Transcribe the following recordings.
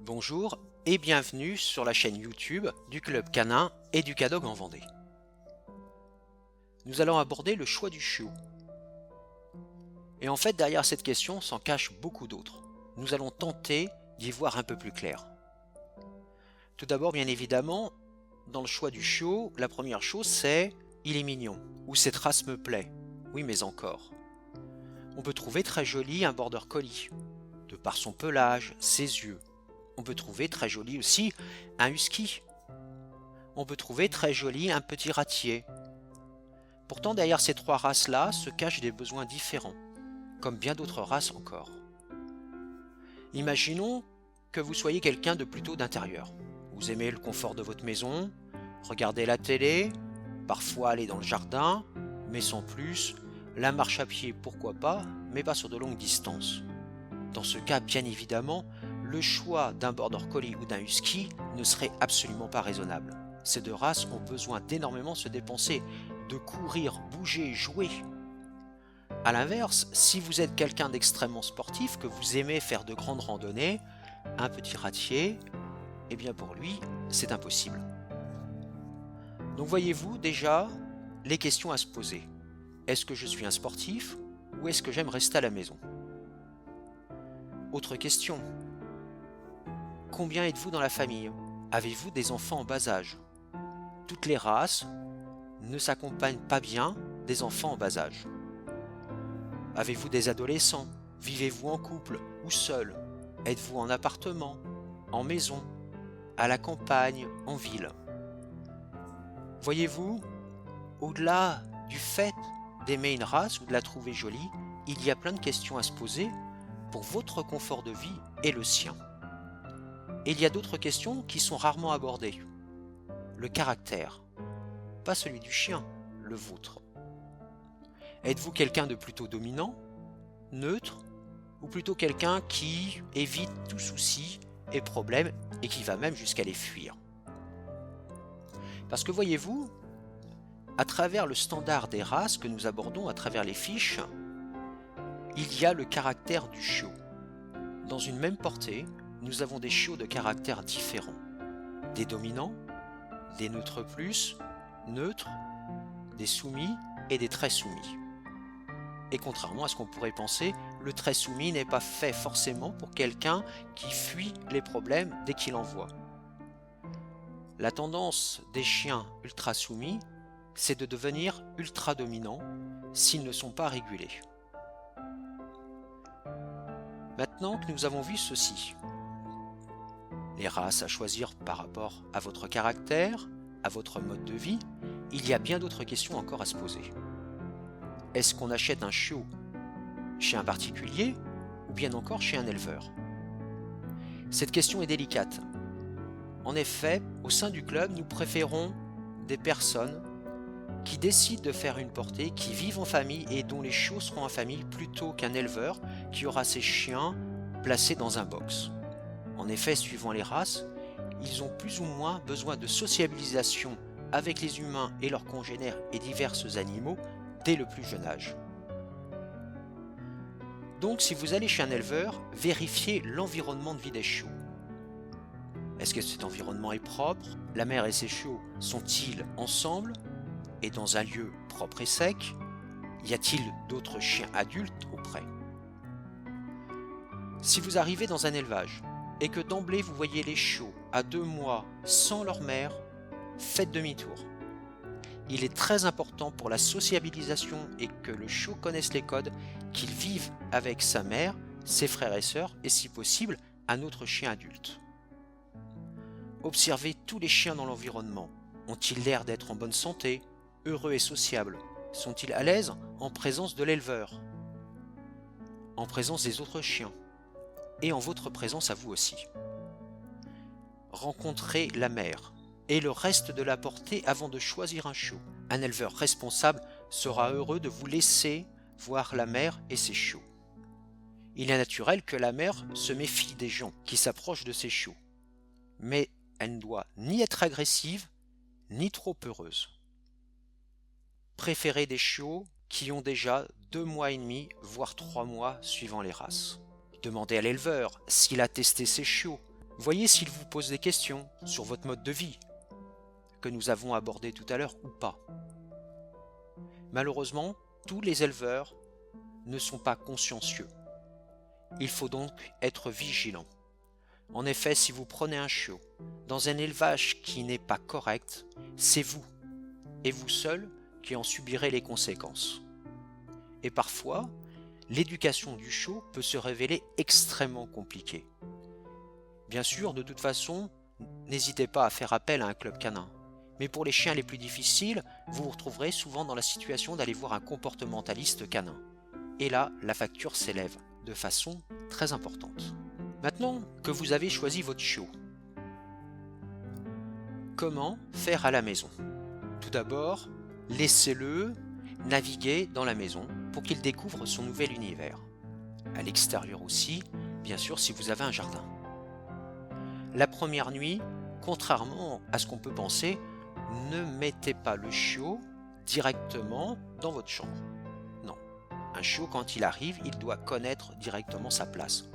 Bonjour et bienvenue sur la chaîne YouTube du Club Canin et du Cadog en Vendée. Nous allons aborder le choix du chiot. Et en fait, derrière cette question s'en cachent beaucoup d'autres. Nous allons tenter d'y voir un peu plus clair. Tout d'abord, bien évidemment, dans le choix du chiot, la première chose c'est « il est mignon » ou « cette race me plaît ». Oui, mais encore. On peut trouver très joli un border collie, de par son pelage, ses yeux. On peut trouver très joli aussi un husky. On peut trouver très joli un petit ratier. Pourtant, derrière ces trois races-là se cachent des besoins différents, comme bien d'autres races encore. Imaginons que vous soyez quelqu'un de plutôt d'intérieur. Vous aimez le confort de votre maison, regarder la télé, parfois aller dans le jardin, mais sans plus, la marche à pied pourquoi pas, mais pas sur de longues distances. Dans ce cas, bien évidemment, le choix d'un border collie ou d'un husky ne serait absolument pas raisonnable. Ces deux races ont besoin d'énormément se dépenser, de courir, bouger, jouer. A l'inverse, si vous êtes quelqu'un d'extrêmement sportif, que vous aimez faire de grandes randonnées, un petit ratier, eh bien pour lui, c'est impossible. Donc voyez-vous déjà les questions à se poser. Est-ce que je suis un sportif ou est-ce que j'aime rester à la maison? Autre question. Combien êtes-vous dans la famille? Avez-vous des enfants en bas âge? Toutes les races ne s'accompagnent pas bien des enfants en bas âge. Avez-vous des adolescents? Vivez-vous en couple ou seul? Êtes-vous en appartement, en maison, à la campagne, en ville? Voyez-vous, au-delà du fait d'aimer une race ou de la trouver jolie, il y a plein de questions à se poser pour votre confort de vie et le sien. Et il y a d'autres questions qui sont rarement abordées. Le caractère, pas celui du chien, le vôtre. Êtes-vous quelqu'un de plutôt dominant, neutre, ou plutôt quelqu'un qui évite tout souci et problème et qui va même jusqu'à les fuir? Parce que voyez-vous, à travers le standard des races que nous abordons à travers les fiches, il y a le caractère du chiot. Dans une même portée, nous avons des chiots de caractères différents. Des dominants, des neutres plus, neutres, des soumis et des très soumis. Et contrairement à ce qu'on pourrait penser, le très soumis n'est pas fait forcément pour quelqu'un qui fuit les problèmes dès qu'il en voit. La tendance des chiens ultra soumis, c'est de devenir ultra dominants s'ils ne sont pas régulés. Maintenant que nous avons vu ceci, les races à choisir par rapport à votre caractère, à votre mode de vie, il y a bien d'autres questions encore à se poser. Est-ce qu'on achète un chiot chez un particulier ou bien encore chez un éleveur? Cette question est délicate. En effet, au sein du club, nous préférons des personnes qui décident de faire une portée, qui vivent en famille et dont les chiots seront en famille plutôt qu'un éleveur qui aura ses chiens placés dans un box. En effet, suivant les races, ils ont plus ou moins besoin de sociabilisation avec les humains et leurs congénères et divers animaux dès le plus jeune âge. Donc si vous allez chez un éleveur, vérifiez l'environnement de vie des chiots. Est-ce que cet environnement est propre? La mère et ses chiots sont-ils ensemble et dans un lieu propre et sec? Y a-t-il d'autres chiens adultes auprès? Si vous arrivez dans un élevage et que d'emblée vous voyez les chiots à 2 mois sans leur mère, faites demi-tour. Il est très important pour la sociabilisation et que le chiot connaisse les codes qu'il vive avec sa mère, ses frères et sœurs et si possible un autre chien adulte. Observez tous les chiens dans l'environnement. Ont-ils l'air d'être en bonne santé, heureux et sociables? Sont-ils à l'aise en présence de l'éleveur, en présence des autres chiens et en votre présence à vous aussi? Rencontrez la mère et le reste de la portée avant de choisir un chiot. Un éleveur responsable sera heureux de vous laisser voir la mère et ses chiots. Il est naturel que la mère se méfie des gens qui s'approchent de ses chiots, mais elle ne doit ni être agressive, ni trop heureuse. Préférez des chiots qui ont déjà 2 mois et demi, voire 3 mois suivant les races. Demandez à l'éleveur s'il a testé ses chiots. Voyez s'il vous pose des questions sur votre mode de vie, que nous avons abordé tout à l'heure ou pas. Malheureusement, tous les éleveurs ne sont pas consciencieux. Il faut donc être vigilant. En effet, si vous prenez un chiot dans un élevage qui n'est pas correct, c'est vous, et vous seul, qui en subirez les conséquences. Et parfois, l'éducation du chiot peut se révéler extrêmement compliquée. Bien sûr, de toute façon, n'hésitez pas à faire appel à un club canin. Mais pour les chiens les plus difficiles, vous vous retrouverez souvent dans la situation d'aller voir un comportementaliste canin. Et là, la facture s'élève de façon très importante. Maintenant que vous avez choisi votre chiot, comment faire à la maison? Tout d'abord, laissez-le naviguer dans la maison pour qu'il découvre son nouvel univers. À l'extérieur aussi, bien sûr, si vous avez un jardin. La première nuit, contrairement à ce qu'on peut penser, ne mettez pas le chiot directement dans votre chambre. Non, un chiot quand il arrive, il doit connaître directement sa place.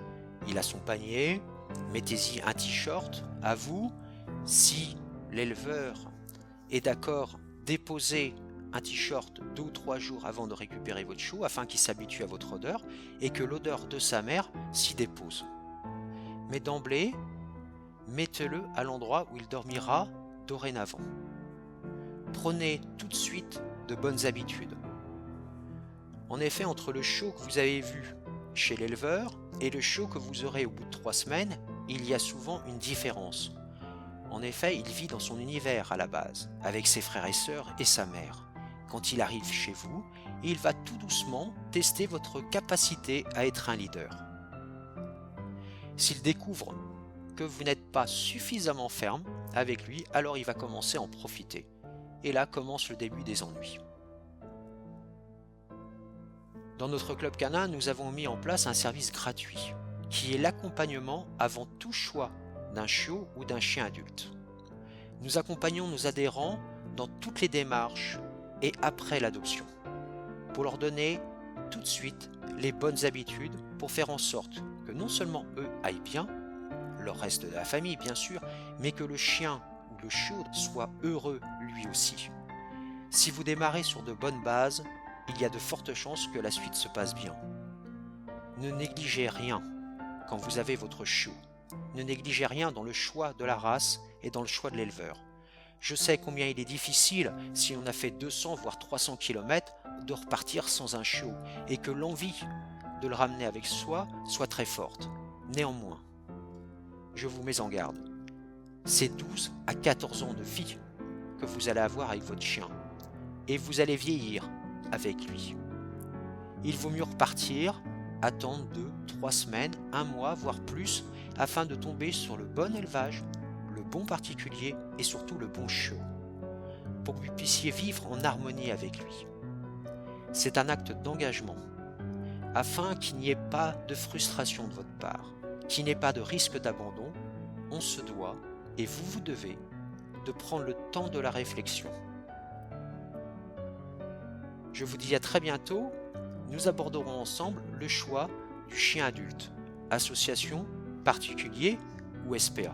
Il a son panier, mettez-y un t-shirt, à vous. Si l'éleveur est d'accord, déposez un t-shirt 2 ou 3 jours avant de récupérer votre chiot afin qu'il s'habitue à votre odeur et que l'odeur de sa mère s'y dépose. Mais d'emblée, mettez-le à l'endroit où il dormira dorénavant. Prenez tout de suite de bonnes habitudes. En effet, entre le chiot que vous avez vu chez l'éleveur et le chiot que vous aurez au bout de 3 semaines, il y a souvent une différence. En effet, il vit dans son univers à la base, avec ses frères et sœurs et sa mère. Quand il arrive chez vous, il va tout doucement tester votre capacité à être un leader. S'il découvre que vous n'êtes pas suffisamment ferme avec lui, alors il va commencer à en profiter. Et là commence le début des ennuis. Dans notre club canin, nous avons mis en place un service gratuit, qui est l'accompagnement avant tout choix d'un chiot ou d'un chien adulte. Nous accompagnons nos adhérents dans toutes les démarches et après l'adoption, pour leur donner tout de suite les bonnes habitudes pour faire en sorte que non seulement eux aillent bien, le reste de la famille bien sûr, mais que le chien ou le chiot soit heureux lui aussi. Si vous démarrez sur de bonnes bases, il y a de fortes chances que la suite se passe bien. Ne négligez rien quand vous avez votre chiot. Ne négligez rien dans le choix de la race et dans le choix de l'éleveur. Je sais combien il est difficile, si on a fait 200 voire 300 km, de repartir sans un chiot et que l'envie de le ramener avec soi soit très forte. Néanmoins, je vous mets en garde. C'est 12 à 14 ans de vie que vous allez avoir avec votre chien et vous allez vieillir avec lui. Il vaut mieux repartir, attendre 2, 3 semaines, 1 mois, voire plus, afin de tomber sur le bon élevage, le bon particulier et surtout le bon chiot, pour que vous puissiez vivre en harmonie avec lui. C'est un acte d'engagement, afin qu'il n'y ait pas de frustration de votre part, qu'il n'y ait pas de risque d'abandon. On se doit, et vous devez, de prendre le temps de la réflexion. Je vous dis à très bientôt, nous aborderons ensemble le choix du chien adulte, association, particulier ou SPA.